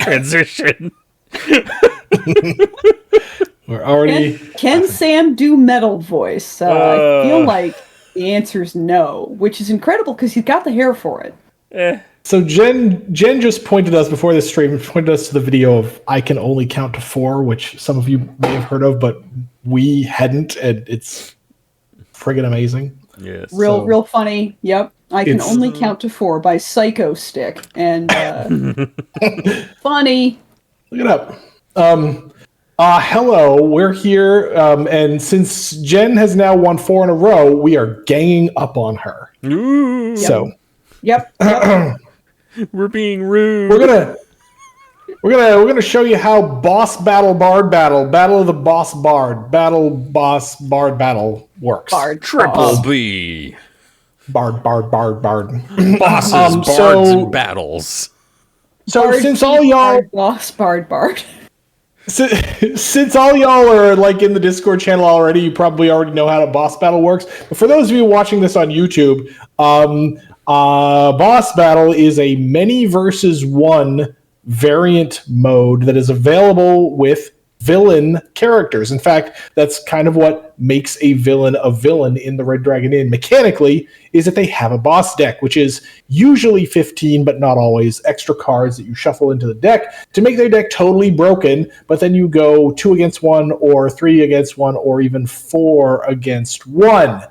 transition. We're already. Can Sam do metal voice? I feel like the answer is no, which is incredible because he's got the hair for it. So Jen just pointed us before this stream, pointed us to the video of I Can Only Count to 4, which some of you may have heard of, but we hadn't, and it's friggin' amazing. Yes. Real funny. Yep. I Can Only Count to 4 by Psycho Stick. And funny. Look it up. Hello, we're here, and since Jen has now won 4 in a row, we are ganging up on her. Ooh. So, Yep. We're being rude. we're gonna show you how boss battle battle of the boss bard boss bard battle works. Triple B. Bard. Bosses, bards, and battles. So since all y'all Bard. Since all y'all are like in the Discord channel already, you probably already know how a boss battle works. But for those of you watching this on YouTube, boss battle is a many versus one variant mode that is available with villain characters. In fact, that's kind of what makes a villain in the Red Dragon Inn mechanically, is that they have a boss deck, which is usually 15, but not always, extra cards that you shuffle into the deck to make their deck totally broken, but then you go 2 against 1 or 3 against 1 or even 4 against 1.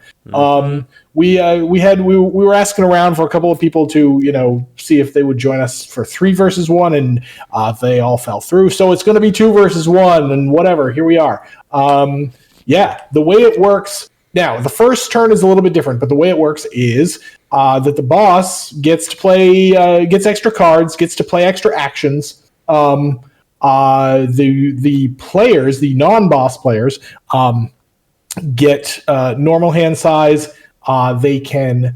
We were asking around for a couple of people to see if they would join us for 3 versus 1, and they all fell through. So it's going to be 2 versus 1, and whatever. Here we are. The way it works now, the first turn is a little bit different, but the way it works is that the boss gets to play gets extra cards, gets to play extra actions. The players, the non-boss players, get normal hand size. They can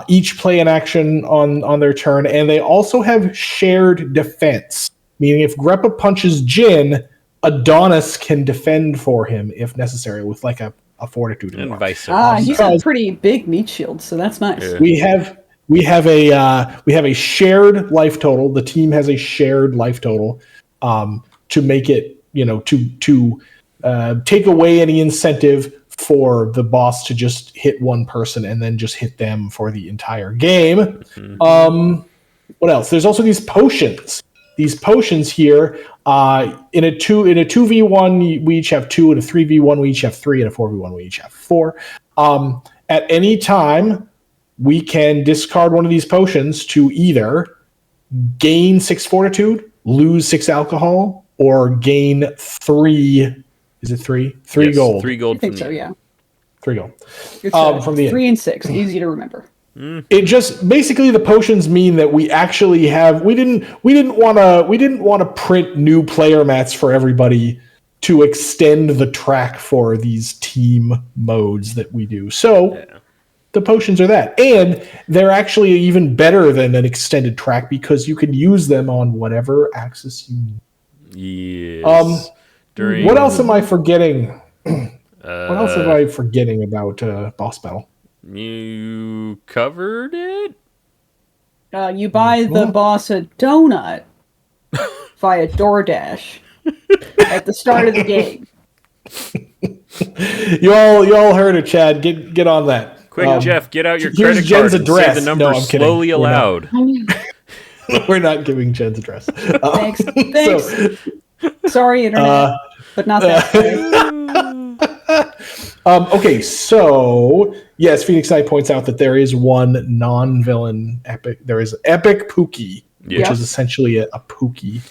each play an action on their turn, and they also have shared defense, meaning if Greppa punches Jin, Adonis can defend for him if necessary with like a fortitude and vice versa. He's a pretty big meat shield, so that's nice. Yeah. We have a shared life total. The team has a shared life total to make it to take away any incentive for the boss to just hit one person and then just hit them for the entire game. Mm-hmm. What else? There's also these potions. These potions here, in a 2v1 we each have 2, in a 3v1 we each have 3, in a 4v1 we each have 4. At any time, we can discard one of these potions to either gain 6 fortitude, lose 6 alcohol, or gain 3. Is it 3? 3 gold. 3 gold. I think so. Yeah. 3 gold. From the 3 and 6, easy to remember. It just basically, the potions mean that we actually have we didn't want to print new player mats for everybody to extend the track for these team modes that we do. So the potions are that, and they're actually even better than an extended track because you can use them on whatever axis you need. Yes. What else am I forgetting? What else am I forgetting about boss battle? You covered it? You buy the boss a donut via DoorDash at the start of the game. You all heard it, Chad. Get on that. Quick, Jeff, get out your credit Jen's card address. and say the number slowly aloud. We're not giving Jen's address. Thanks. Sorry, internet, but not that way. Okay, so yes, Phoenix Knight points out that there is one non-villain epic. There is Epic Pookie, which is essentially a Pookie.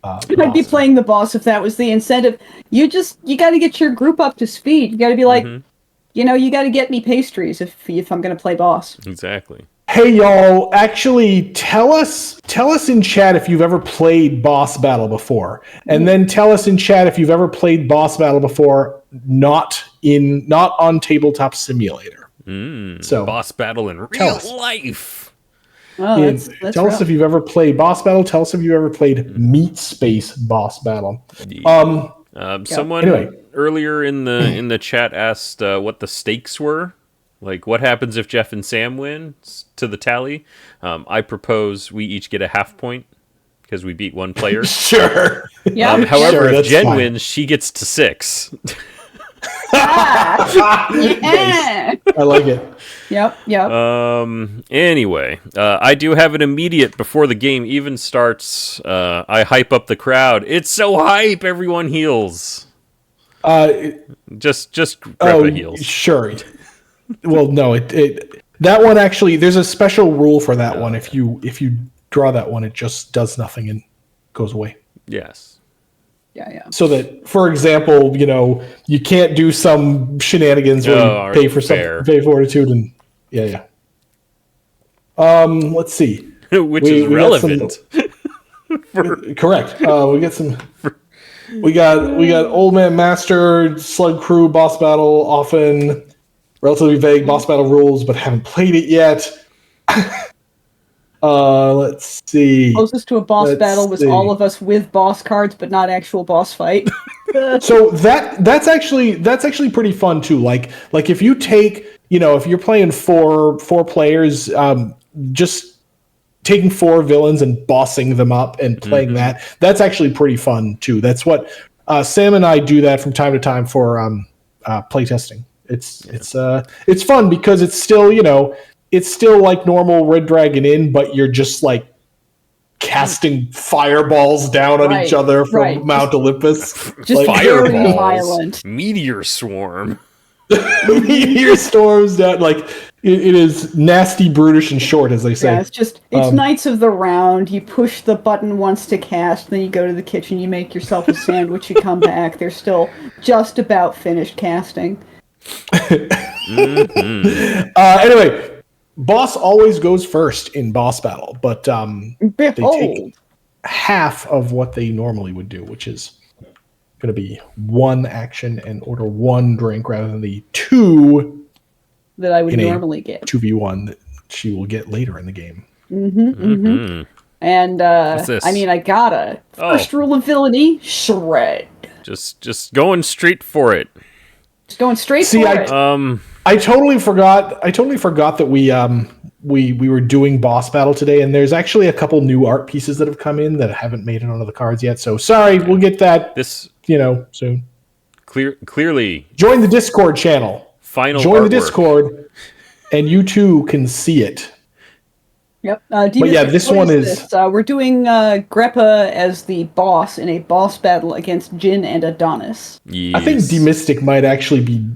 I'd be playing the boss if that was the incentive. You got to get your group up to speed. You got to be like, you got to get me pastries if I'm going to play boss. Exactly. Hey y'all, actually tell us in chat if you've ever played boss battle before. And then tell us in chat if you've ever played boss battle before not on Tabletop Simulator. So boss battle in real life. Oh, that's tell us if you've ever played boss battle. Tell us if you've ever played Meat Space boss battle. Someone earlier in the chat asked what the stakes were. Like, what happens if Jeff and Sam win to the tally? I propose we each get a half point because we beat one player. Sure. Yeah. However, Sure, if that's Jen fine. wins, she gets to 6. Yeah. I like it. Yep. Anyway, I do have an immediate before the game even starts. I hype up the crowd. It's so hype, everyone heals. Just Greppa heals. Sure. Well, no, it that one actually. There's a special rule for that one. If you draw that one, it just does nothing and goes away. Yes. Yeah. So that, for example, you can't do some shenanigans where you pay for pay fortitude and yeah. Let's see. Which is relevant. Correct. We get some. We got Old Man Master, Slug Crew, Boss Battle, often relatively vague boss battle rules, but haven't played it yet. Let's see. Closest to a boss battle was all of us with boss cards, but not actual boss fight. So that's actually pretty fun too. Like if you take, if you're playing four players, just taking 4 villains and bossing them up and playing that's actually pretty fun too. That's what Sam and I do that from time to time for playtesting. It's fun because it's still like normal Red Dragon Inn, but you're just like casting fireballs down on each other from Mount Olympus. Just like, very violent. Meteor swarm. Meteor storms down. Like it is nasty, brutish, and short, as they say. Yeah, it's Knights of the Round. You push the button once to cast, then you go to the kitchen, you make yourself a sandwich, you come back. They're still just about finished casting. Anyway. Boss always goes first in boss battle, but they take half of what they normally would do, which is going to be 1 action and order 1 drink rather than the 2 that I would normally get. 2v1 that she will get later in the game. And I got a first rule of villainy: shred. Just going straight for it. Just going straight for it. I totally forgot that we were doing boss battle today, and there's actually a couple new art pieces that have come in that haven't made it onto the cards yet. So sorry, we'll get that soon. Clearly, join the Discord channel. Join the Discord, and you too can see it. Yep. But yeah, this one is. We're doing Greppa as the boss in a boss battle against Jin and Adonis. Yes. I think Demystic might actually be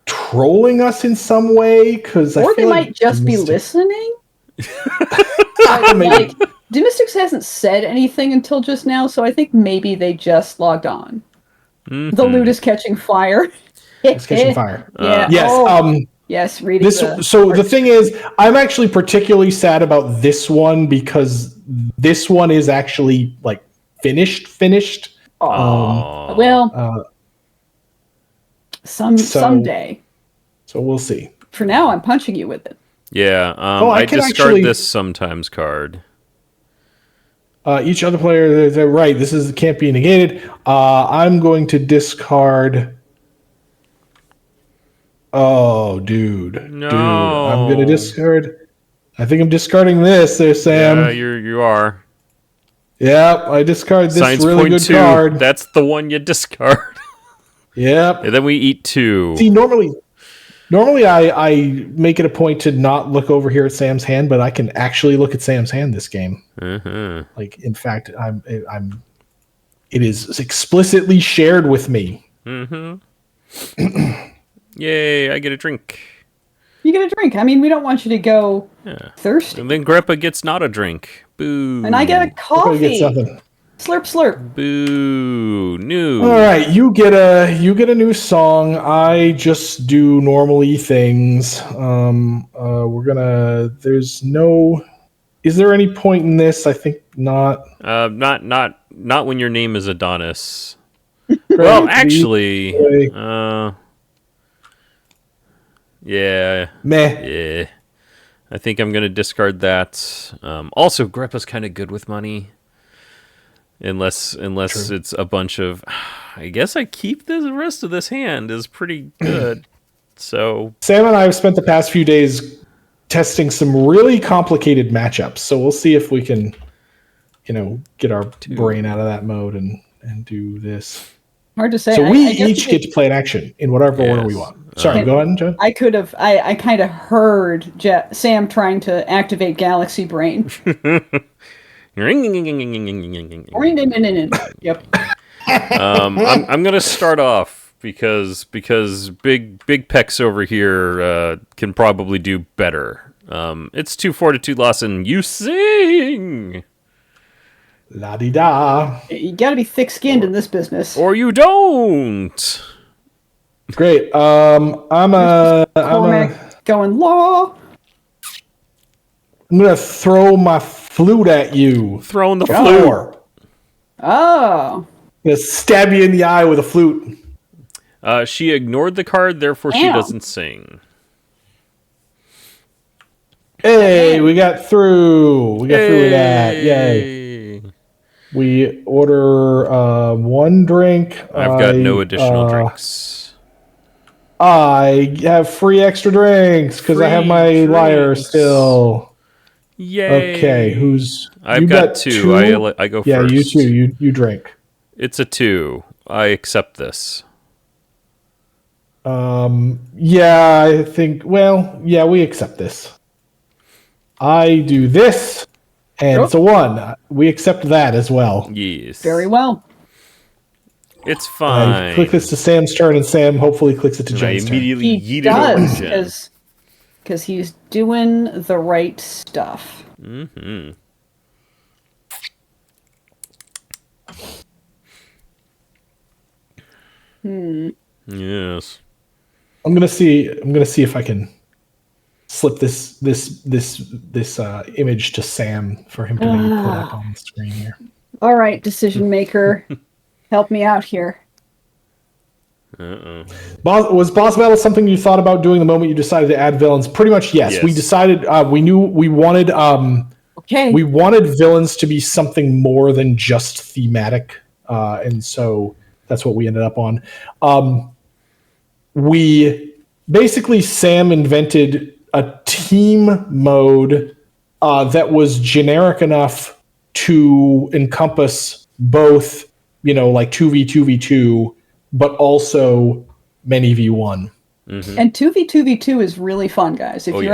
trolling us in some way, or they might just be listening. Like, Demystics hasn't said anything until just now, so I think maybe they just logged on. The loot is catching fire. It's catching fire. Yeah. Yes. Yes. Reading the thing is, I'm actually particularly sad about this one because this one is actually like finished. Someday. So we'll see. For now, I'm punching you with it. Yeah. I discard this sometimes card. Each other player, they're right. This can't be negated. I'm going to discard. Oh, dude. No. I'm going to discard. I think I'm discarding this there, Sam. Yeah, you are. Yep, I discard this Signs really good 2. card. That's the one you discard. Yep. And then we eat 2. See, normally I make it a point to not look over here at Sam's hand, but I can actually look at Sam's hand this game. Like, in fact, it is explicitly shared with me. Yay, I get a drink. You get a drink. I mean, we don't want you to go thirsty. And then Greppa gets not a drink. Boo. And I get a coffee. Get something. Slurp, slurp. Boo. New. All right, you get a new song. I just do normally things. Is there any point in this? I think not. Not when your name is Adonis. Well, actually, yeah. Meh. Yeah. I think I'm going to discard that. Also, Greppa's kind of good with money. Unless True. It's a bunch of... I guess I keep the rest of this hand is pretty good. So Sam and I have spent the past few days testing some really complicated matchups. So we'll see if we can get our brain out of that mode and do this. Hard to say. So we each get to play an action in whatever order we want. Sorry, go ahead, John. I could have. I kind of heard Sam trying to activate Galaxy Brain. Yep. I'm gonna start off because big Pecs over here can probably do better. It's 2 fortitude loss and you sing. La di da. You got to be thick-skinned in this business, or you don't. Great. I'm going law. I'm gonna throw my flute at you. Throwing the flute. Oh. I'm gonna stab you in the eye with a flute. She ignored the card, therefore she doesn't sing. Hey, we got through. We got through with that. Yay. We order 1 drink. I've got no additional drinks. I have free extra drinks because I have my lyre still. Yay. Okay, I've got 2. I go first. Yeah, you 2. You drink. It's a 2. I accept this. Yeah, I think. Well, yeah, we accept this. I do this, and it's a 1. We accept that as well. Yes. Very well. It's fine. I click this to Sam's turn, and Sam hopefully clicks it to Jen's turn. He does, because he's doing the right stuff. Mm-hmm. Yes. I'm gonna see if I can slip this image to Sam for him to maybe put up on the screen here. All right, decision maker, help me out here. Was Boss Battle something you thought about doing the moment you decided to add villains? Pretty much, yes. We decided we knew we wanted we wanted villains to be something more than just thematic, and so that's what we ended up on. We basically Sam invented a team mode that was generic enough to encompass both, like 2v2v2, but also many v1. Mm-hmm. And 2v2v2 is really fun, guys. If you've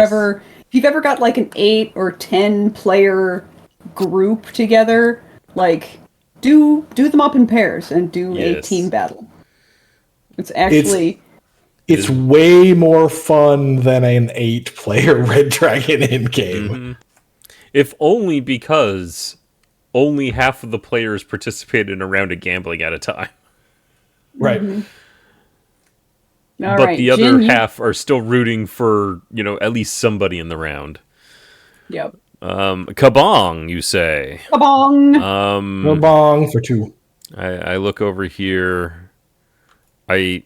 ever got like an 8 or 10 player group together, like do them up in pairs and do a team battle. It's actually it's way more fun than an 8-player Red Dragon in-game. Mm-hmm. If only because only half of the players participated in a round of gambling at a time. Right. Mm-hmm. But the other half are still rooting for, at least somebody in the round. Yep. Kabong, you say? Kabong! Kabong for 2. I look over here. I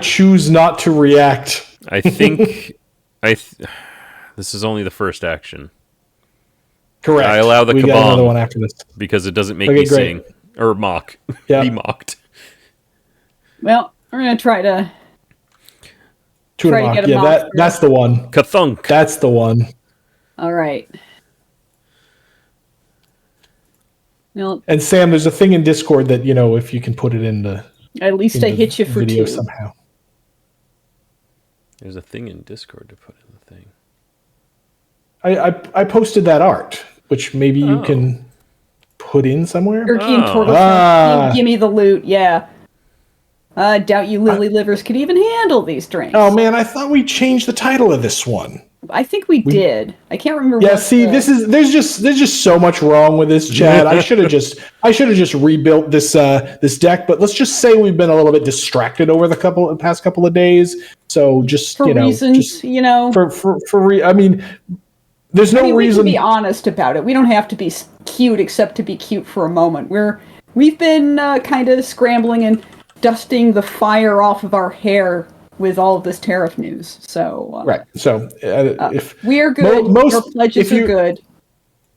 choose not to react. I think this is only the first action. Correct. I allow the Kabong. Got another one after this because it doesn't make me sing or mock. Be mocked. Well, we're gonna try to get a mock. That's the one. Kathunk. That's the one. All right. Well, and Sam, there's a thing in Discord that if you can put it in the at least I hit you for video 2 somehow. There's a thing in Discord to put in the thing. I posted that art, which maybe you can put in somewhere. Turkey and turtle. Give me the loot. Yeah. I doubt you lily livers could even handle these drinks. Oh man, I thought we changed the title of this one. I think we did. I can't remember. Yeah, there's just so much wrong with this, Chad. I should have just rebuilt this deck. But let's just say we've been a little bit distracted over the past couple of days. So just for reasons, I mean, there's no reason. We can be honest about it. We don't have to be cute, except to be cute for a moment. We've been kind of scrambling and dusting the fire off of our hair with all of this tariff news. So right. So if we are good, your pledges are good.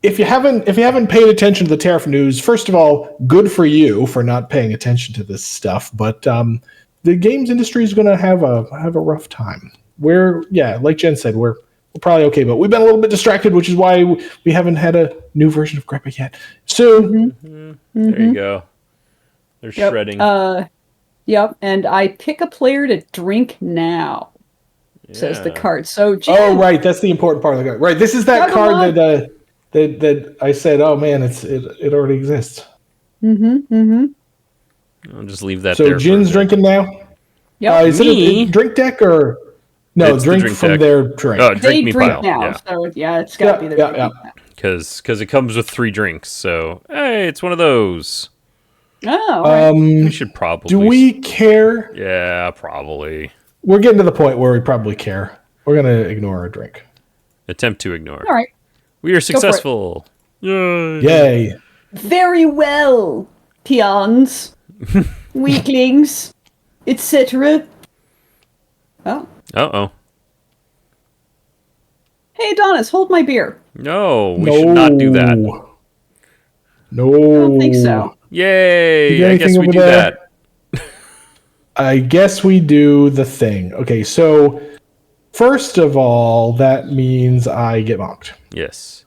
If you haven't paid attention to the tariff news, first of all, good for you for not paying attention to this stuff. But the games industry is going to have a rough time. Like Jen said, we're we're probably okay. But we've been a little bit distracted, which is why we haven't had a new version of Greppa yet. Soon. There you go. They're shredding. Yep, and I pick a player to drink now. Says the card. So, Jim, oh right, that's the important part of the card. Right, this is that card that I said. Oh man, it already exists. I'll just leave that. So there Jin's drinking now. Yep. Is it a drink deck or no? It's Drink the drink from deck. their drink. Oh, drink me drink pile. now. Yeah. So yeah, it's got to be their drink now. Because it comes with 3 drinks. So hey, it's one of those. Oh, right. We should probably. Do we care? Yeah, probably. We're getting to the point where we probably care. We're gonna ignore our drink. Attempt to ignore. All right. We are successful. Yay. Yay! Very well, peons, weaklings, etc. Oh. Uh-oh. Hey, Adonis, hold my beer. No, we should not do that. No. I don't think so. Yay! You got I guess anything we over do there? that. I guess we do the thing. Okay, so first of all, that means I get mocked. Yes.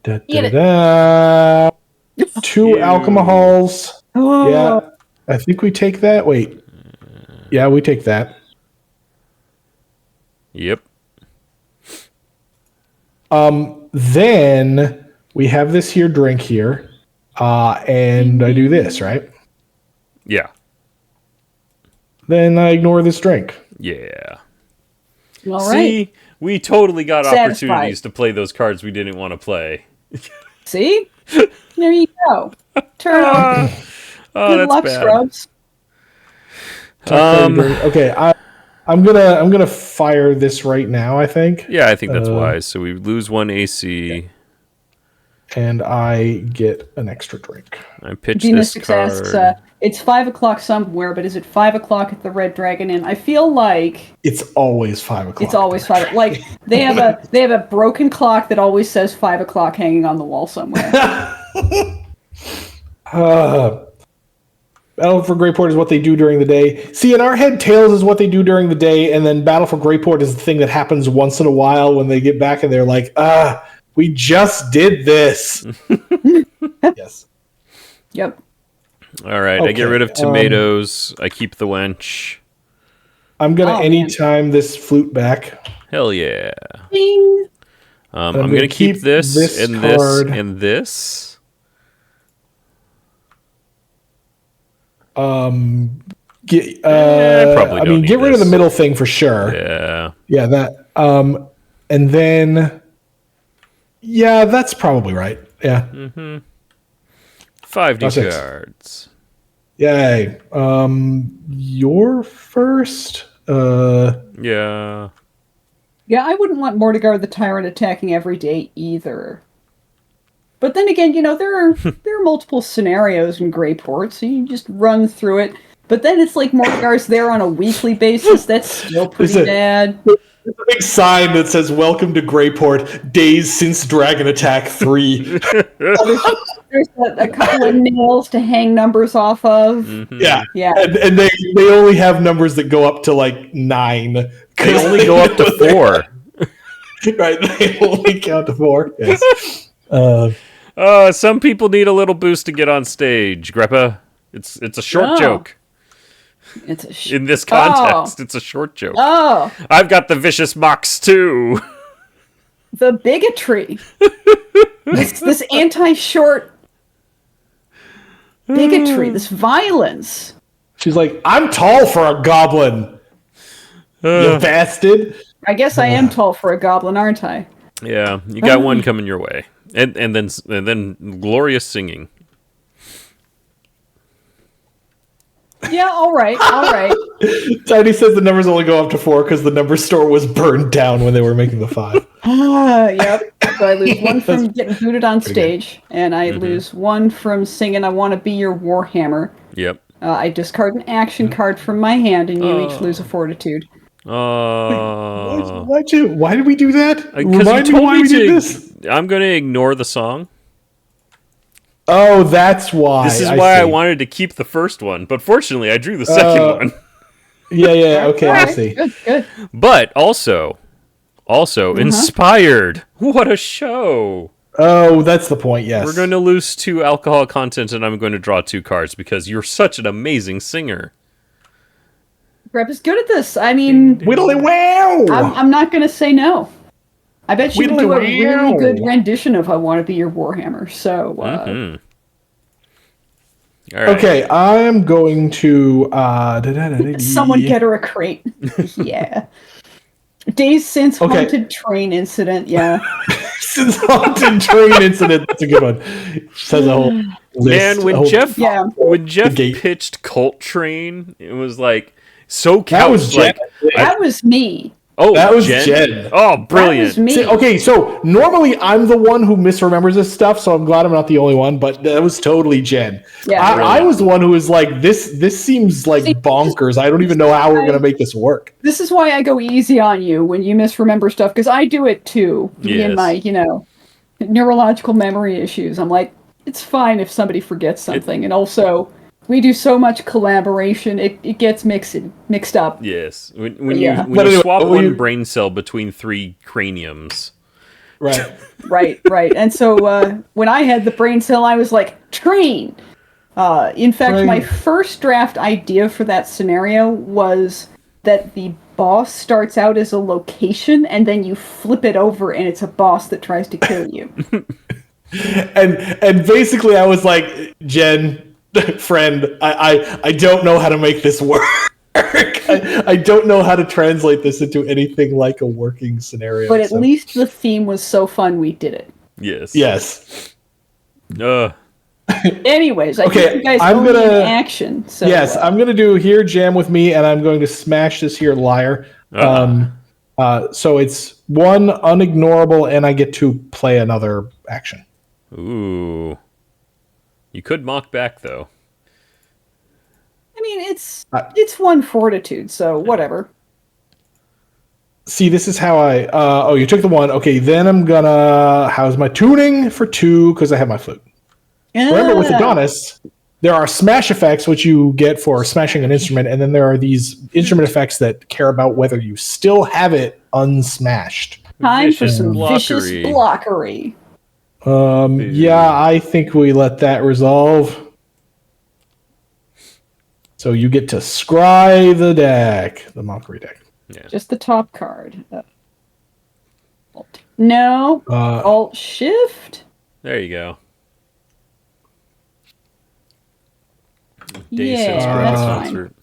Da, Get it. da. 2 alcohols. Oh. Yeah, I think we take that. Wait. Yeah, we take that. Yep. Then we have this here drink here, and I do this, right? Yeah. Then I ignore this drink. Yeah. All right. See, we totally got Satisfied. opportunities to play those cards we didn't want to play. See? There you go. Turn on. Oh, Good that's luck, bad. scrubs. Okay, I'm gonna fire this right now. I think, Yeah, I think that's wise. So we lose 1 AC. and I get an extra drink. I pitch Venus this asks, card. it's 5 o'clock somewhere, but is it 5 o'clock at the Red Dragon Inn? I feel like It's always 5 o'clock. it's always 5. Like they have a broken clock that always says 5 o'clock hanging on the wall somewhere. Battle for Greyport is what they do during the day. See, in our head, Tails is what they do during the day, and then Battle for Greyport is the thing that happens once in a while when they get back and they're like, we just did this. Yes. Yep. All right, I get okay, rid of tomatoes. I keep the wench. I'm going to Oh, anytime this flute back. Hell yeah. Bing. I'm gonna going to keep keep this this and card. this and this. Get, probably I don't mean, need get rid of the this. middle thing for sure. Yeah. Yeah, that. And then, yeah, that's probably right. Yeah. 5 That's it. cards. Yay. You're first. Yeah. Yeah, I wouldn't want Mordegar the Tyrant attacking every day either. But then again, there are multiple scenarios in Greyport, so you just run through it. But then it's like Mordegar's there on a weekly basis. That's still pretty bad. There's a big sign that says "Welcome to Greyport. Days since Dragon Attack 3." There's a couple of nails to hang numbers off of. Yeah, Yeah. and they only have numbers that go up to like 9. They only go up to 4. Right, they only count to 4. Yes. Some people need a little boost to get on stage, Greppa. It's a short joke. It's In this context, it's a short joke. Oh, I've got the vicious mocks too. the bigotry. this anti-short bigotry, this violence. She's like, "I'm tall for a goblin, you bastard." I guess I am tall for a goblin, aren't I? Yeah, you got one coming your way, and then glorious singing. Yeah, all right. Tiny says the numbers only go up to 4 because the number store was burned down when they were making the 5. Yep. So I lose 1 from getting booted on stage, and I lose 1 from singing "I Want to Be Your Warhammer." Yep. I discard an action card from my hand, and you each lose a fortitude. Why did we do that? Because Remind you me told why me we did to. this. I'm going to ignore the song. Oh, that's why. This is I why I see. wanted to keep the first one, but fortunately, I drew the second one. Yeah, okay, I Alright, see. Good. But also Also, inspired. What a show! Oh, that's the point, yes. We're going to lose 2 alcohol content, and I'm going to draw 2 cards because you're such an amazing singer. Greppa's good at this. I mean, Whittly wow! I'm not going to say no. I bet you would do a Whittly really wow! good rendition of I Want to Be Your Warhammer. So, All right. Okay, I'm going to... someone get her a crate. Yeah. Days since haunted train incident, yeah. Since haunted train incident, that's a good one. Says a whole list. Man, when Jeff gate. pitched Cult Train, it was like so couch. That was Jen. That was me. Oh, that was Jen. Jen. Oh, brilliant. That was me. See, okay, so normally I'm the one who misremembers this stuff, so I'm glad I'm not the only one, but that was totally Jen. Yeah, I was the one who was like, this seems like bonkers. I don't even know how we're going to make this work. This is why I go easy on you when you misremember stuff, because I do it too. Me and my, neurological memory issues. I'm like, it's fine if somebody forgets something. And also, we do so much collaboration, it gets mixed up. Yes. When you swap one brain cell between 3 craniums. Right. Right. And so when I had the brain cell, I was like, train! In fact, my first draft idea for that scenario was that the boss starts out as a location, and then you flip it over, and it's a boss that tries to kill you. and basically I was like, Jen... friend, I don't know how to make this work. I don't know how to translate this into anything like a working scenario. But at least the theme was so fun we did it. Yes. Anyways, I think you guys owe me an action. So, yes, I'm going to do Here Jam With Me, and I'm going to smash this here liar. So it's 1 unignorable, and I get to play another action. Ooh. You could mock back, though. I mean, it's 1 fortitude, so whatever. See, this is how I... you took the 1. Okay, then I'm gonna... How's my tuning for 2, because I have my flute. Remember, with Adonis, there are smash effects, which you get for smashing an instrument, and then there are these instrument effects that care about whether you still have it unsmashed. Time for some vicious blockery. Yeah, I think we let that resolve. So you get to scry the deck, the mockery deck. Yeah. Just the top card. No. Alt Shift. There you go. That's fine.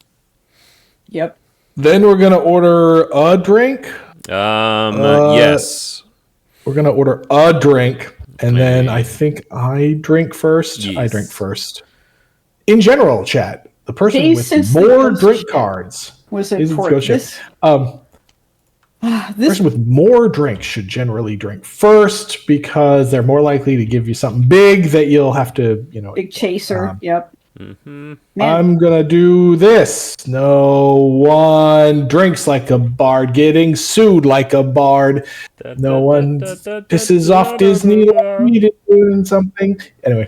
Yep. Then we're gonna order a drink. Yes. We're gonna order a drink. And then I think I drink first. Yes. I drink first. In general, chat, the person with more drink cards was important. The person with more drinks should generally drink first because they're more likely to give you something big that you'll have to, big chaser. Yep. Mm-hmm. I'm gonna do this. No one drinks like a bard, getting sued like a bard. No one pisses off Disney like me doing something. Anyway,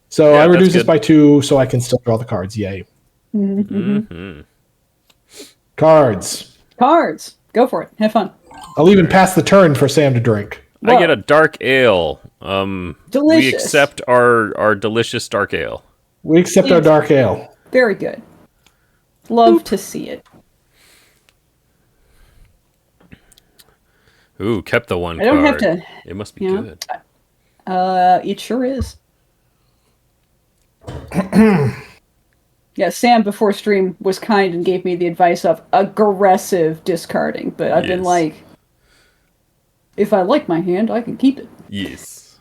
so I reduce this by 2 so I can still draw the cards. Yay. Mm-hmm. Cards. Go for it. Have fun. I'll even pass the turn for Sam to drink. I get a dark ale. Delicious. We accept our delicious dark ale. We accept our dark ale. Very good. Love to see it. Ooh, kept the 1 I don't card. have to. It must be good. It sure is. Yeah, Sam before stream was kind and gave me the advice of aggressive discarding, but I've been like, if I like my hand, I can keep it. Yes.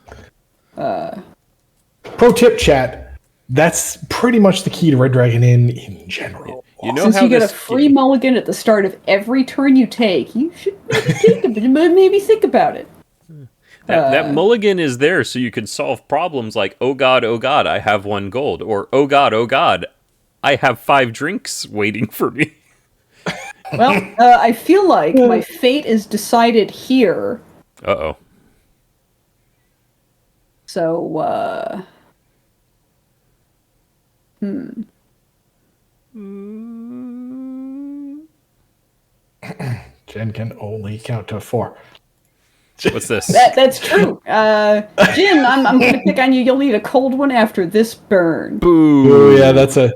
Pro tip, chat. That's pretty much the key to Red Dragon in general. Since you get a free mulligan at the start of every turn you take, you should maybe think about it. That mulligan is there so you can solve problems like, oh god, I have 1 gold, or oh god, I have 5 drinks waiting for me. Well, I feel like my fate is decided here. Uh-oh. So, Chat and can only count to 4. What's this? That's true. Jin, I'm going to pick on you. You'll need a cold one after this burn. Boo. Oh, yeah, that's a...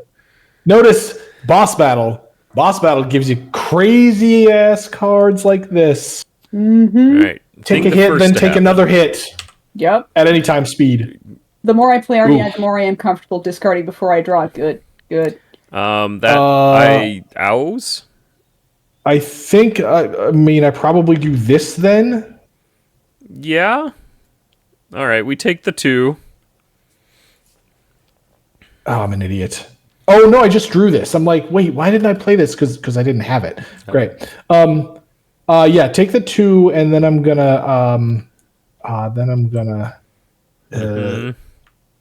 Notice, boss battle. Boss battle gives you crazy-ass cards like this. Mm-hmm. All right. Take a hit, then take another hit. Yep. At any time speed. The more I play RDI, the more I am comfortable discarding before I draw. Good. Ows? I think, I probably do this then. Yeah. All right, we take the 2. Oh, I'm an idiot. Oh, no, I just drew this. I'm like, wait, why didn't I play this? Because I didn't have it. Great. Yeah, take the 2, and then I'm gonna,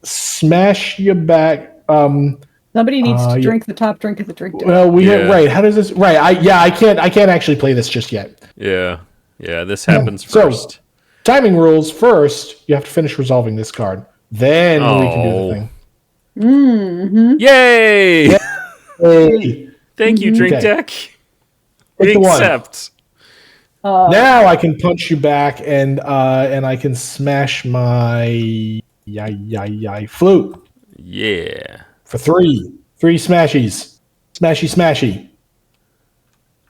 smash you back. Somebody needs to drink the top drink of the drink. Well, right. How does this? Right. I can't actually play this just yet. Yeah. This happens first. So, timing rules. First, you have to finish resolving this card. Then we can do the thing. Mm-hmm. Yay! Hey. Thank you, drink deck. Take We accept. Now I can punch you back, and I can smash my flute. Yeah. For 3 smashies. Smashy.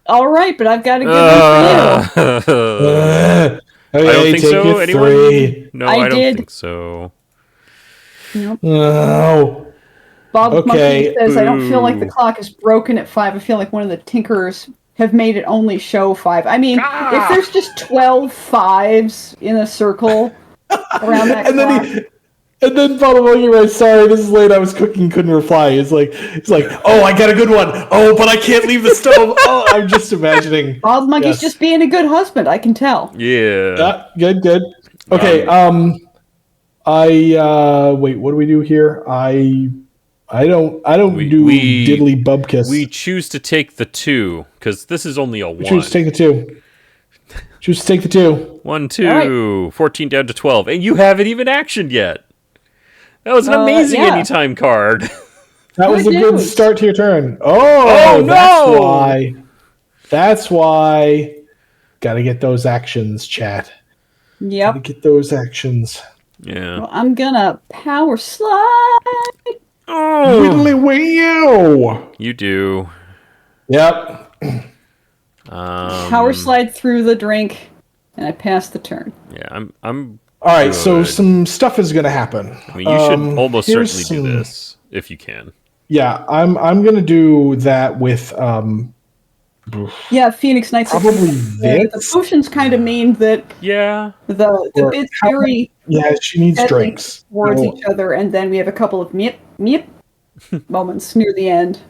All right, but I've got a good one for you. Okay, I don't think so. Anyone? 3. No, I I don't did. think so. Nope. Oh. Bob Okay. Monkey says, I don't feel like the clock is broken at 5. I feel like one of the tinkerers have made it only show 5. I mean, if there's just 12 5s in a circle around that clock... And then Bob Monkey writes, sorry, this is late, I was cooking, couldn't reply. He's like, oh, I got a good one. Oh, but I can't leave the stove. Oh, I'm just imagining. Bob Monkey's just being a good husband, I can tell. Yeah. Good. Okay, wait, what do we do here? I don't do diddly bubkiss. We choose to take the 2 because this is only a 1. Choose to take the 2. Choose to take the 2. 1, 2, right. 14 down to 12, and you haven't even actioned yet. That was an amazing anytime card. That was a good start to your turn. Oh no! That's why. Gotta get those actions, chat. Yep. Gotta get those actions. Yeah. Well, I'm gonna power slide. Oh! Widdly wow! You do. Yep. Power slide through the drink, and I pass the turn. Yeah, I'm all right, so some stuff is going to happen. I mean, you should almost certainly do this if you can. Yeah, I'm going to do that with. Yeah, Phoenix Knights. Probably this. The potions kind of mean that. Yeah. The bits very. Yeah, she needs drinks towards each other, and then we have a couple of meep moments near the end.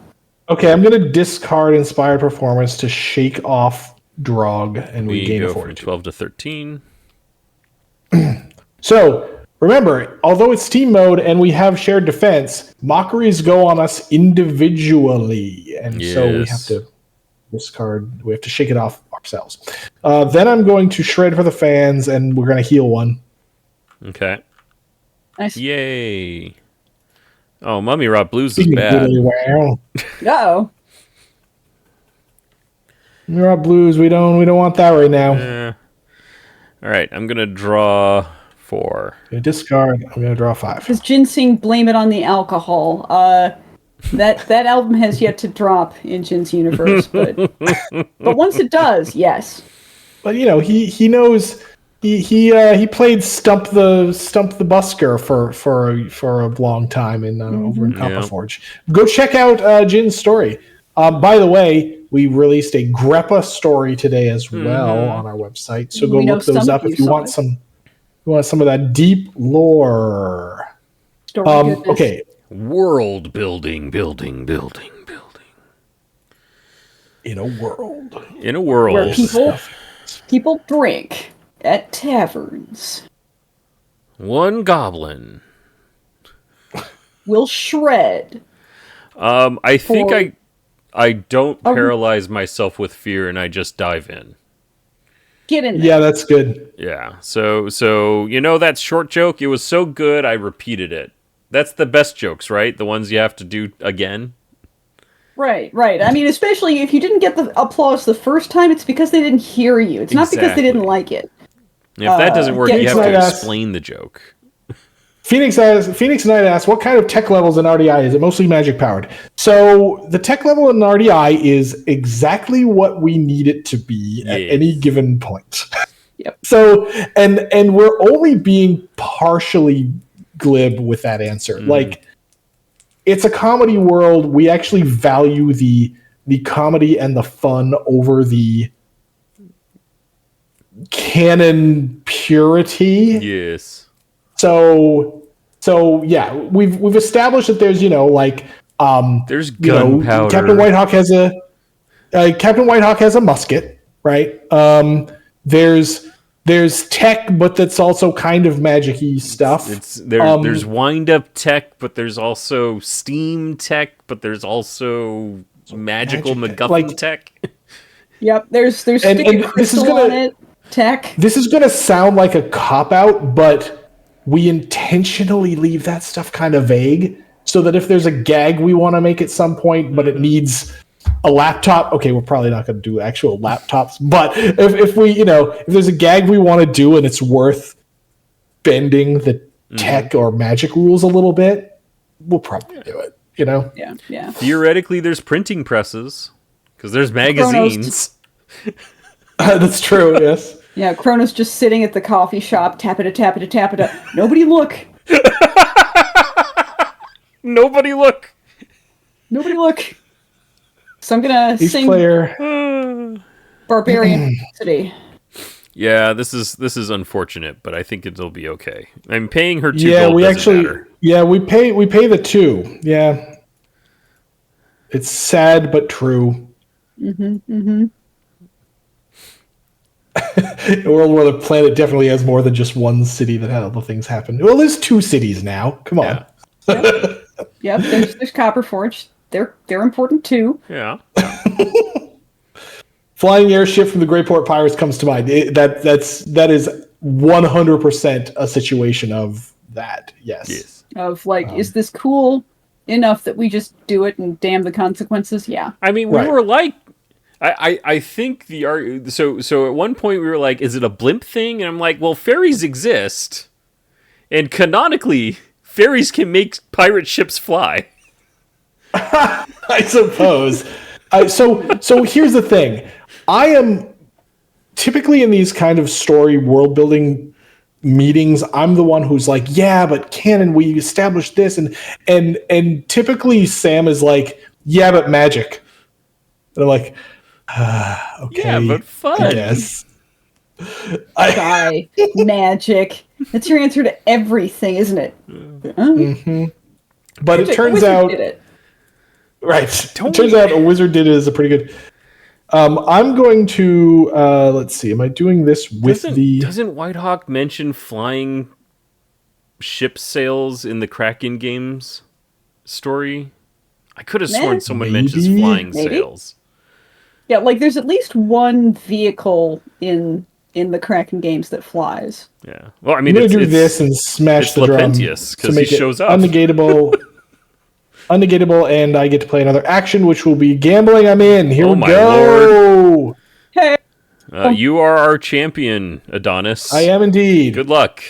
Okay, I'm going to discard Inspired Performance to shake off Drog, and we gain a 42. From 12 to 13. So, remember, although it's team mode and we have shared defense, mockeries go on us individually. And so we have to discard, we have to shake it off ourselves. Then I'm going to shred for the fans, and we're going to heal 1. Okay. Nice. Yay. Oh, Mummy Rot Blues is bad. Uh-oh. Mummy Rot Blues, we don't want that right now. All right, I'm going to draw 4. Discard. I'm going to draw 5. Because Ginseng, blame it on the alcohol. That album has yet to drop in Jin's universe, but once it does, yes. But he knows he played Stump the Busker for a long time over in Copper Forge. Go check out Jin's story. By the way, we released a Greppa story today as well on our website, so go look those up if you want some. You want some of that deep lore. Okay. World building. In a world. Where people drink at taverns. One goblin will shred. I think I don't paralyze myself with fear and I just dive in. Get in there. Yeah, that's good. Yeah. So that short joke, it was so good I repeated it. That's the best jokes, right? The ones you have to do again. Right. I mean, especially if you didn't get the applause the first time, it's because they didn't hear you. It's not because they didn't like it. If that doesn't work, you have to explain the joke. Phoenix Knight asks, what kind of tech levels in RDI? Is it mostly magic powered? So the tech level in RDI is exactly what we need it to be at any given point. Yep. So, and we're only being partially glib with that answer. Like, it's a comedy world. We actually value the comedy and the fun over the canon purity. Yes. So yeah, we've established that there's there's gunpowder. Captain Whitehawk has a musket, right? There's tech, but that's also kind of magic-y stuff. There's wind-up tech, but there's also steam tech, but there's also magical MacGuffin tech. Yep, there's sticking crystal on it. Tech. This is going to sound like a cop-out, but we intentionally leave that stuff kind of vague so that if there's a gag we want to make at some point, but it needs a laptop. Okay, we're probably not going to do actual laptops, but if we, if there's a gag we want to do and it's worth bending the tech or magic rules a little bit, we'll probably do it, Yeah. Theoretically, there's printing presses because there's magazines. That's true, yes. Yeah, Kronos just sitting at the coffee shop, tap-it-a. Nobody look. Nobody look. So I'm gonna sing Barbarian City. Yeah, this is unfortunate, but I think it'll be okay. I'm paying her 2 gold. Matter. We pay the 2. Yeah. It's sad but true. A world where the planet definitely has more than just one city that had other things happen. Well, there's 2 cities now. Come on. Yep. There's Copperforge. They're important too. Yeah. Flying airship from the Greyport Pirates comes to mind. That is 100% a situation of that. Yes. Of is this cool enough that we just do it and damn the consequences? Yeah. I mean, we were like. I think so at one point we were like, is it a blimp thing? And I'm like, well, fairies exist, and canonically, fairies can make pirate ships fly. I suppose. So here's the thing. I am typically in these kind of story world building meetings, I'm the one who's like, yeah, but canon, we established this, and typically Sam is like, yeah, but magic. And I'm like, okay. Yeah, but fun. Yes. Magic. That's your answer to everything, isn't it? But it turns out, right? It turns out a wizard did it is a pretty good. I'm going to let's see. Am I doing this with Doesn't Whitehawk mention flying ship sails in the Kraken games story? I could have sworn someone mentions flying sails. Yeah, there's at least one vehicle in the Kraken games that flies. Yeah. Well, I mean, I'm going to do this and smash the drum because he shows up. Unnegatable, and I get to play another action, which will be gambling. I'm in. Here we go. Lord. Hey. You are our champion, Adonis. I am indeed. Good luck.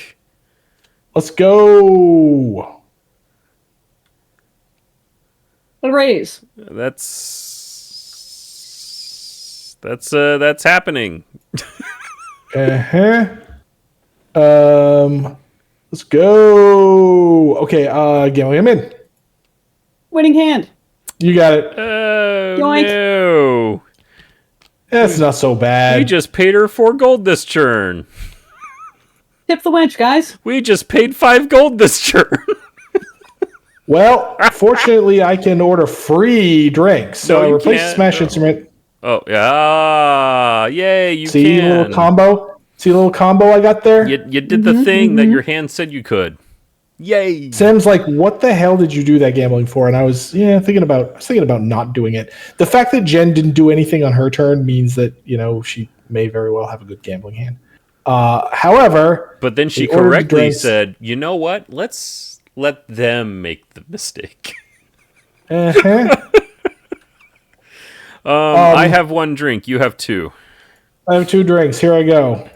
Let's go. A raise. That's happening. Let's go. Okay, gambling. I'm in. Winning hand. You got it. Oh, Yoink. no. That's not so bad. We just paid her 4 gold this turn. Tip the wench, guys. We just paid 5 gold this turn. Well, fortunately, I can order free drinks, so I replace the Smash Instrument. Oh, yeah. Yay, you See can. See a little combo I got there? You did the thing that your hand said you could. Yay. Sam's like, what the hell did you do that gambling for? And I was thinking about not doing it. The fact that Jen didn't do anything on her turn means that, she may very well have a good gambling hand. However... But then she correctly said, you know what? Let's let them make the mistake. I have one drink. You have two. I have two drinks. Here I go.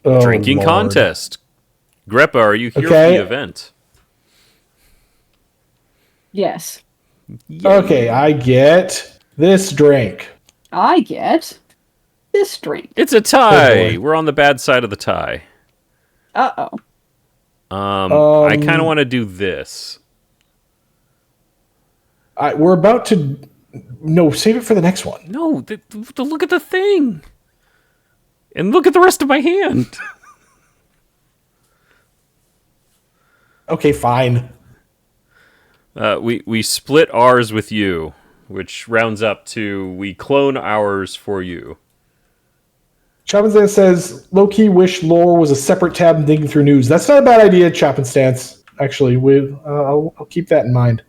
Oh, Drinking Lord. contest. Greppa, are you here Okay. for the event? Yes. Yay. Okay, I get this drink. I get this drink. It's a Oh, tie. boy. We're on the bad side of the tie. Uh-oh. I kind of want to do this. We're about to... No, save it for the next one. No, look at the thing. And look at the rest of my hand. Okay, fine. We split ours with you, which rounds up to we clone ours for you. Chopin says, low-key wish lore was a separate tab in digging through news. That's not a bad idea, Chopin Stance. Actually, I'll keep that in mind.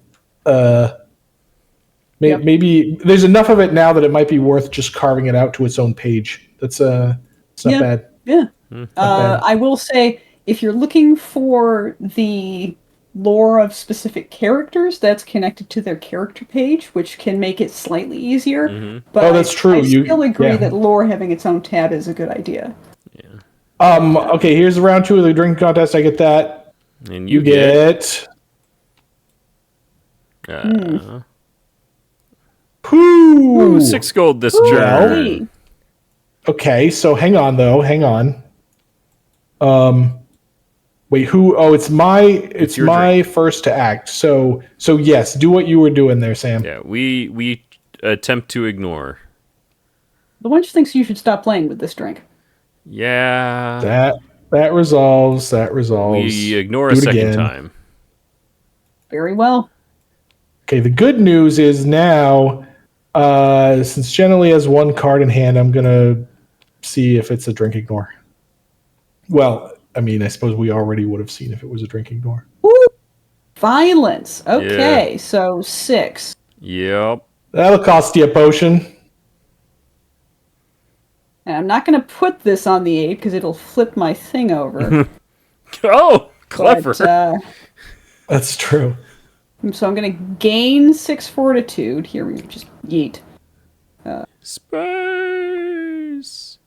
Maybe there's enough of it now that it might be worth just carving it out to its own page. It's not bad. Yeah. Not bad. I will say, if you're looking for the lore of specific characters, that's connected to their character page, which can make it slightly easier. Mm-hmm. But that's true. I still agree that lore having its own tab is a good idea. Yeah. Okay, here's round 2 of the drinking contest. I get that. And You get... Ooh, 6 gold this Well, turn. okay, so hang on, though. Hang on. Wait, who? Oh, it's my drink. first to act. So yes, do what you were doing there, Sam. Yeah, we attempt to ignore. The one just thinks you should stop playing with this drink. Yeah. That resolves. That resolves. We ignore a Do it second again. time. Very well. Okay, the good news is now, since Jen only has one card in hand, I'm gonna see if it's a drink ignore. Well, I mean, I suppose we already would have seen if it was a drink ignore. Woo! Violence. Okay, so 6. Yep. That'll cost you a potion. And I'm not going to put this on the 8 because it'll flip my thing over. Oh, clever. But, That's true. so I'm going to gain 6 fortitude. Here we just yeet. Space.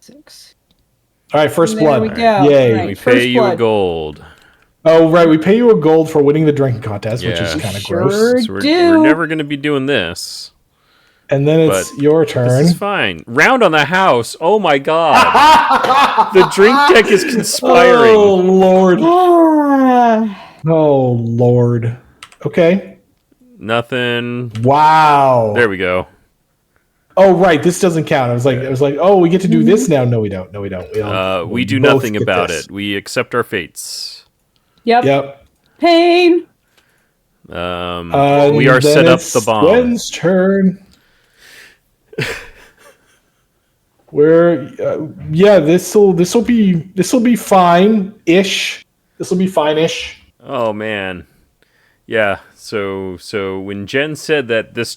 6. All right, first There blood. we go. Yay. Right. We First pay you a blood. gold. Oh, right. We pay you a gold for winning the drinking contest, which is Yeah. kind of Sure gross. So we're do. never going to be doing this. And then it's But your This turn. is fine. Round on the house. Oh my god. The drink deck is conspiring. Oh, Lord. Ah. Oh, Lord. Okay. Nothing. Wow. There we go. Oh, right. This doesn't count. I was like, oh, we get to do this now. No, we don't. No, we don't. We do both nothing get about this. it. We accept our fates. Yep. Yep. Pain. We are set up the bomb. Gwen's turn. Where, this'll be fine-ish. This'll be fine-ish. Oh man. Yeah, so when Jen said that this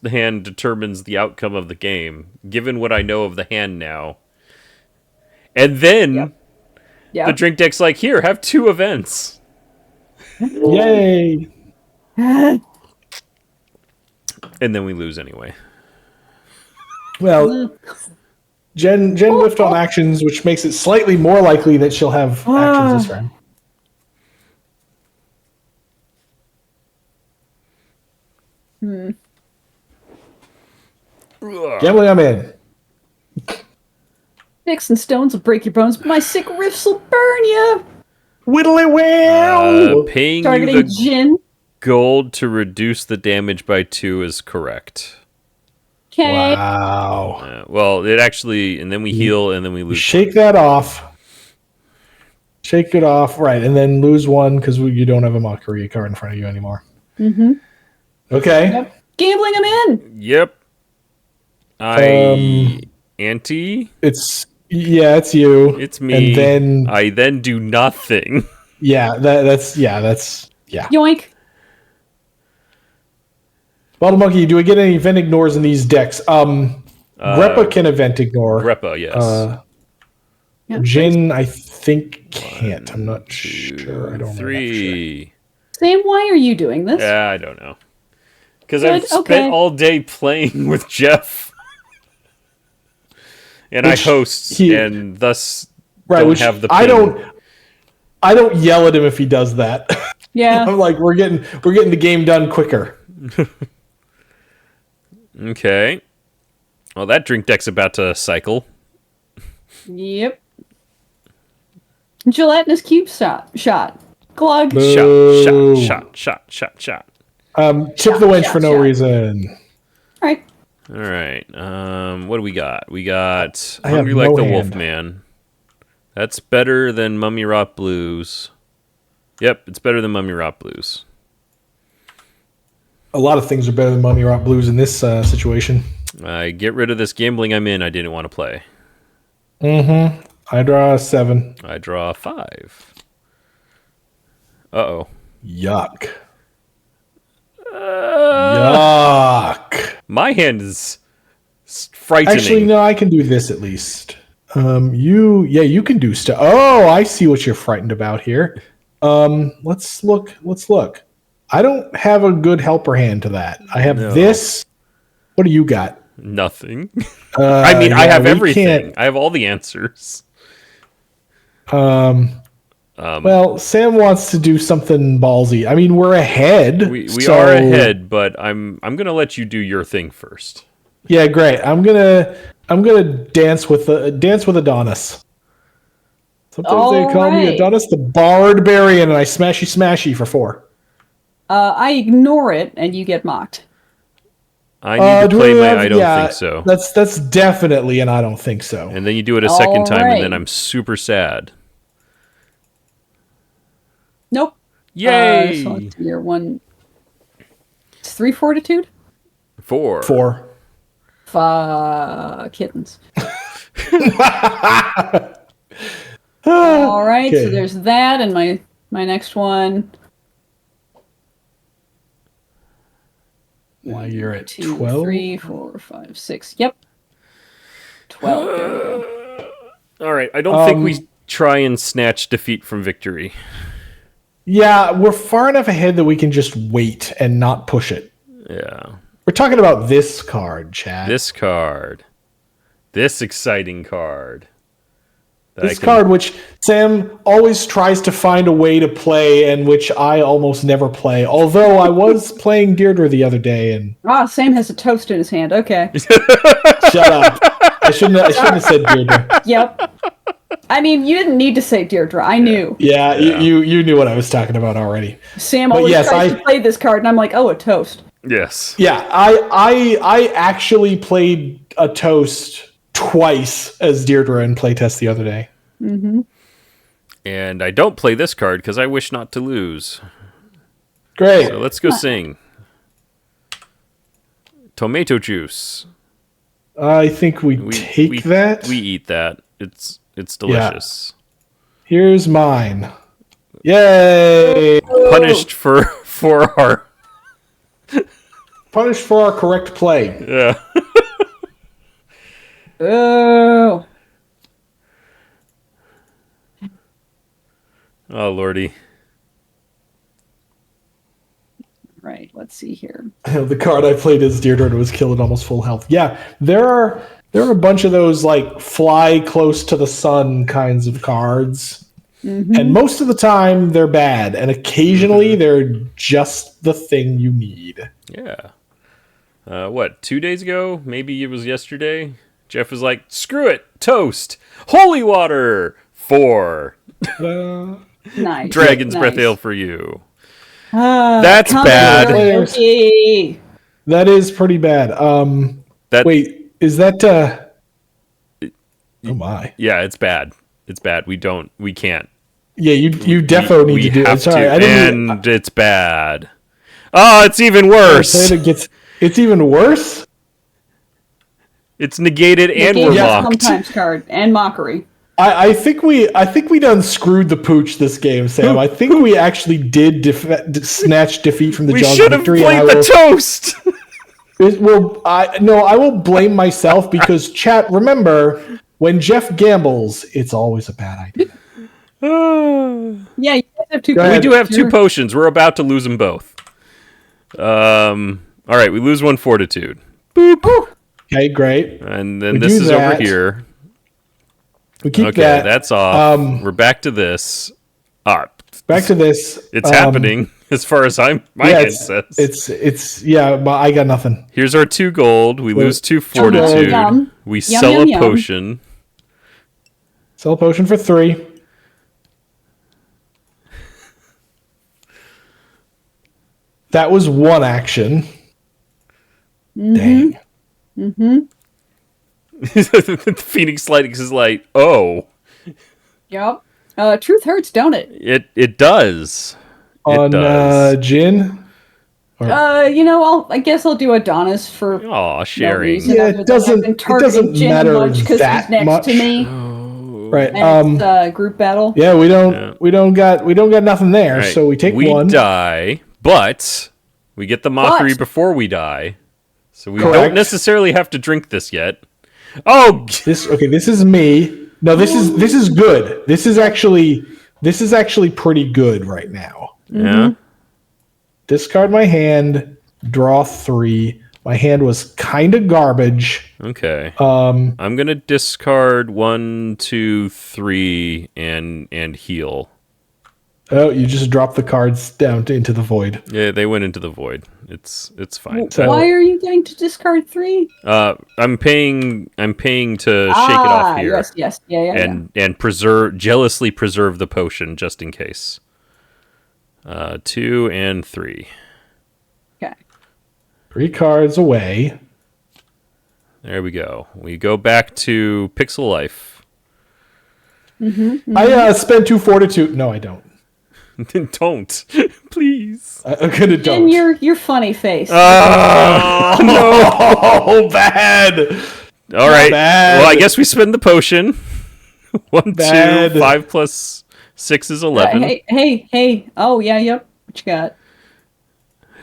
hand determines the outcome of the game, given what I know of the hand now, and then Yep. the drink deck's like, here, have 2 events. Yay! And then we lose anyway. Well, Jen whiffed on actions, which makes it slightly more likely that she'll have actions this round. Gambling, I'm in. Sticks and stones will break your bones, but my sick riffs will burn you. Whittly wow! Paying Targeting you the Jin. gold to reduce the damage by 2 is correct. Okay. Wow. Well, it actually, and then we heal, and then we lose. Shake that off. Shake it off, right, and then lose 1 because you don't have a Mockery card in front of you anymore. Mm-hmm. Okay. Yep. Gambling, I'm in. Yep. Auntie? It's you. It's me. And then I then do nothing. that's Yoink. Bottle Monkey, do we get any event ignores in these decks? Greppa can event ignore. Greppa, yes. Yeah. Jin, I think can't. I'm not sure. I don't remember. 3. Sam, why are you doing this? Yeah, I don't know. Because I've spent all day playing with Jeff. And I host, and thus don't have the ping. I don't yell at him if he does that. Yeah. I'm like, we're getting the game done quicker. Okay. Well, that drink deck's about to cycle. Yep. Gelatinous cube shot. Glug. Shot. Chip the wench for no reason. All right. What do we got? We got Hungry Like the Wolfman. That's better than Mummy Rot Blues. Yep, it's better than Mummy Rot Blues. A lot of things are better than Mummy Rot Blues in this situation. I get rid of this gambling I'm in. I didn't want to play. Mm-hmm. I draw a 7. I draw a 5. Uh-oh. Yuck. Yuck. My hand is frightening. Actually, no, I can do this at least. You can do stuff. Oh, I see what you're frightened about here. Let's look. I don't have a good helper hand to that. I have this. What do you got? Nothing. I mean, I have everything. I have all the answers. Well, Sam wants to do something ballsy. I mean, we're ahead. We are ahead, but I'm gonna let you do your thing first. Yeah, great. I'm gonna dance with Adonis. Sometimes they call me Adonis the Barbarian, and I smashy for 4. I ignore it, and you get mocked. I need to play my I don't think so. That's definitely an I don't think so. And then you do it a second time, and then I'm super sad. Nope. Yay! So let's see here. It's 3 fortitude? 4. 4. Kittens. All right, okay. So there's that, and my next one. Now you're at 2, 12. 3, 4, 5, 6. Yep. 12. There we go. All right. I don't think we try and snatch defeat from victory. Yeah, we're far enough ahead that we can just wait and not push it. Yeah. We're talking about this card, Chad. This card. This exciting card. This card, which Sam always tries to find a way to play, and which I almost never play. Although I was playing Deirdre the other day, and Sam has a toast in his hand. Okay. Shut up! I shouldn't have said Deirdre. Yep. I mean, you didn't need to say Deirdre. I knew. Yeah. You knew what I was talking about already. Sam always tries to play this card, and I'm like, oh, a toast. Yes. Yeah, I actually played a toast twice as Deirdre in playtest the other day. Mm-hmm. And I don't play this card because I wish not to lose. Great. So let's go sing. Tomato juice. I think we take that. We eat that. It's delicious. Yeah. Here's mine. Yay! Punished for our punished for our correct play. Yeah. Oh. Oh lordy. Right. Let's see here. The card I played as Deirdre was killed at almost full health. Yeah, there are a bunch of those like fly close to the sun kinds of cards. Mm-hmm. And most of the time they're bad, and occasionally they're just the thing you need. Yeah. 2 days ago? Maybe it was yesterday. Jeff was like, "Screw it, toast, holy water, 4." Nice. Dragon's Breath Ale for you. That's bad. That is pretty bad. Wait, is that? Oh my. Yeah, it's bad. It's bad. We can't. Yeah, you definitely need to do it. Sorry, it's bad. Oh, it's even worse. It's even worse. It's negated and we're mocked. Sometimes card and mockery. I think we done screwed the pooch this game, Sam. I think we actually did snatch defeat from the jaws of victory. We should have played the toast. I will blame myself because chat. Remember, when Jeff gambles, it's always a bad idea. Yeah, you guys have 2. We do have 2 potions. We're about to lose them both. All All right, we lose 1 fortitude. Boop. Okay, great. And then this is over here. We keep okay, that. That's off. We're back to this. Back to this. It's happening as far as my hand says. It's but I got nothing. Here's our 2 gold. We lose 2 fortitude. We sell a potion. Sell a potion for 3. That was 1 action. Dang. Phoenix Light is like, oh. Yep. Truth hurts, don't it? It does. On Jin? I guess I'll do Adonis for sharing. No it doesn't matter much because he's next to me. Right. And it's group battle. Yeah, we don't got nothing there, right. So we take 1. We die, but we get the mockery before we die. So we don't necessarily have to drink this yet. Oh, this is me. No, this is good. This is actually pretty good right now. Yeah. Discard my hand, draw 3. My hand was kind of garbage. Okay. I'm gonna discard 1, 2, 3, and heal. Oh, you just dropped the cards down into the void. Yeah, they went into the void. It's fine. Why are you getting to discard 3? I'm paying to shake it off here. Yes, yeah. And jealously preserve the potion just in case. 2 and 3. Okay. 3 cards away. There we go. We go back to Pixel Life. I spend 2 fortitude. No, I don't. Don't, please. I could have done. And your funny face. Oh no, bad. All right. Bad. Well, I guess we spend the potion. 1, 2, 5 plus 6 is 11. Hey. Oh yeah, yep. What you got?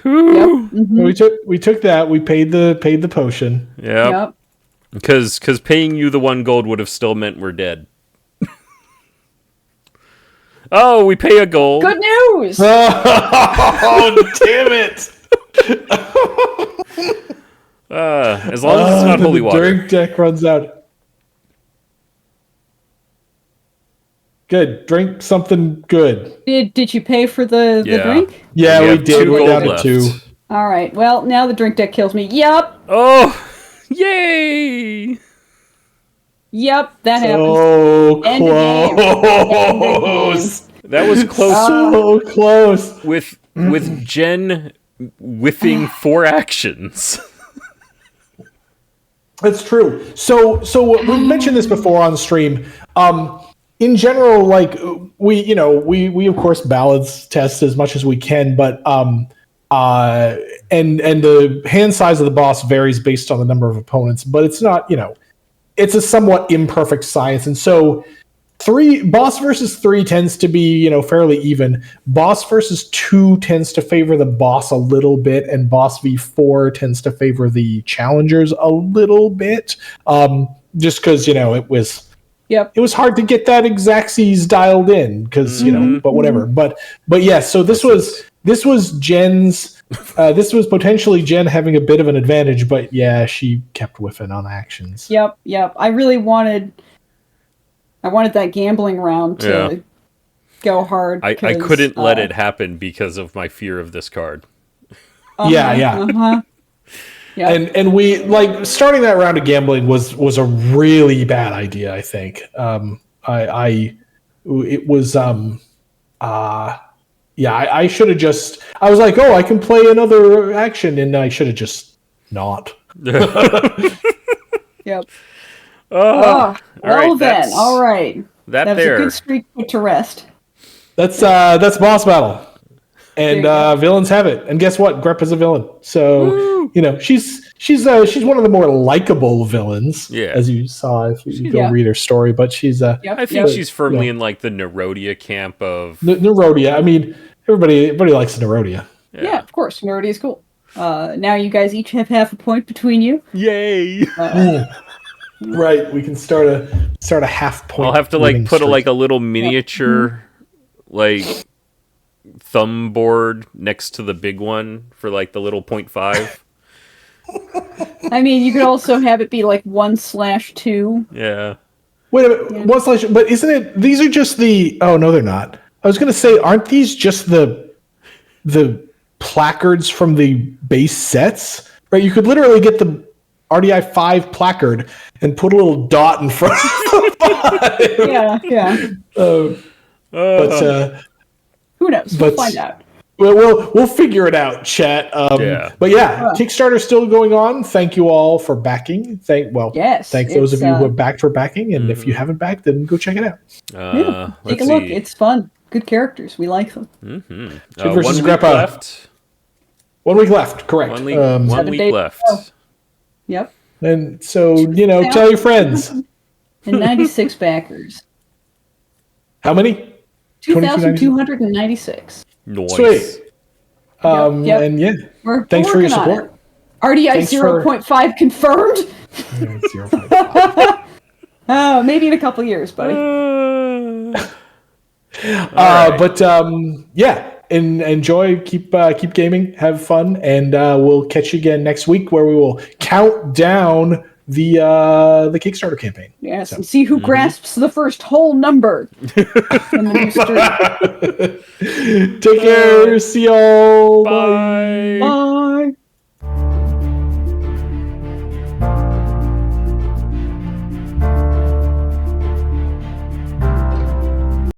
Yep. We took that. We paid the potion. Yep. Because paying you the 1 gold would have still meant we're dead. Oh, we pay a gold. Good news! Oh, damn it! As long as it's not holy water. The drink deck runs out. Good. Drink something good. Did you pay for the drink? Yeah, we did. We're down to 2. All right. Well, now the drink deck kills me. Yep. Oh, yay! Yep, that happens. So close. That was close. So close. With Jen whiffing 4 actions. That's true. So we've mentioned this before on stream. In general, like we of course balance test as much as we can, but and the hand size of the boss varies based on the number of opponents, but it's not, it's a somewhat imperfect science. And so boss versus 3 tends to be, fairly even. Boss versus 2 tends to favor the boss a little bit, and boss v4 tends to favor the challengers a little bit. Just because, it was hard to get that exactsies dialed in because, but whatever. But yeah, so this was Jen's this was potentially Jen having a bit of an advantage, but yeah, she kept whiffing on actions. Yep. I really wanted that gambling round to go hard. I couldn't let it happen because of my fear of this card. Yeah. And we starting that round of gambling was a really bad idea, I think. I should have just. I was like, oh, I can play another action, and I should have just not. Yep. All right. That was a good streak put to rest. That's boss battle, and villains have it. And guess what? Greppa's a villain, so she's one of the more likable villains. Yeah, as you saw if you go read her story. But she's I think she's firmly in like the Nerodia camp of Nerodia. I mean, everybody likes Nerodia. Yeah, of course, Nerodia is cool. Now you guys each have half a point between you. Yay! Right, we can start a half point. I'll have to put a little miniature thumb board next to the big one for the little 0.5. I mean, you could also have it be like 1/2. Yeah. Wait a minute, but isn't it? These are just the. Oh no, they're not. I was going to say, aren't these just the placards from the base sets? Right, you could literally get the RDI 5 placard and put a little dot in front of the 5. But who knows? We'll find out. Well, we'll figure it out, chat. But Kickstarter's still going on. Thank you all for backing. Thank those of you who have backed for backing, and if you haven't backed, then go check it out. Take a look. It's fun. Good characters. We like them. Versus Greppa. Left. 1 week left. Correct. 1 week, 1 week left. Yep. And so tell your friends. And 96 backers. How many? 2,296. Nice. Sweet. And thanks for your support. RDI 0.5 confirmed. 0.5. Maybe in a couple years, buddy. Enjoy, keep gaming, have fun, and we'll catch you again next week where we will count down the Kickstarter campaign. Yes, and see who grasps the first whole number. Take care. See y'all. Bye. Bye.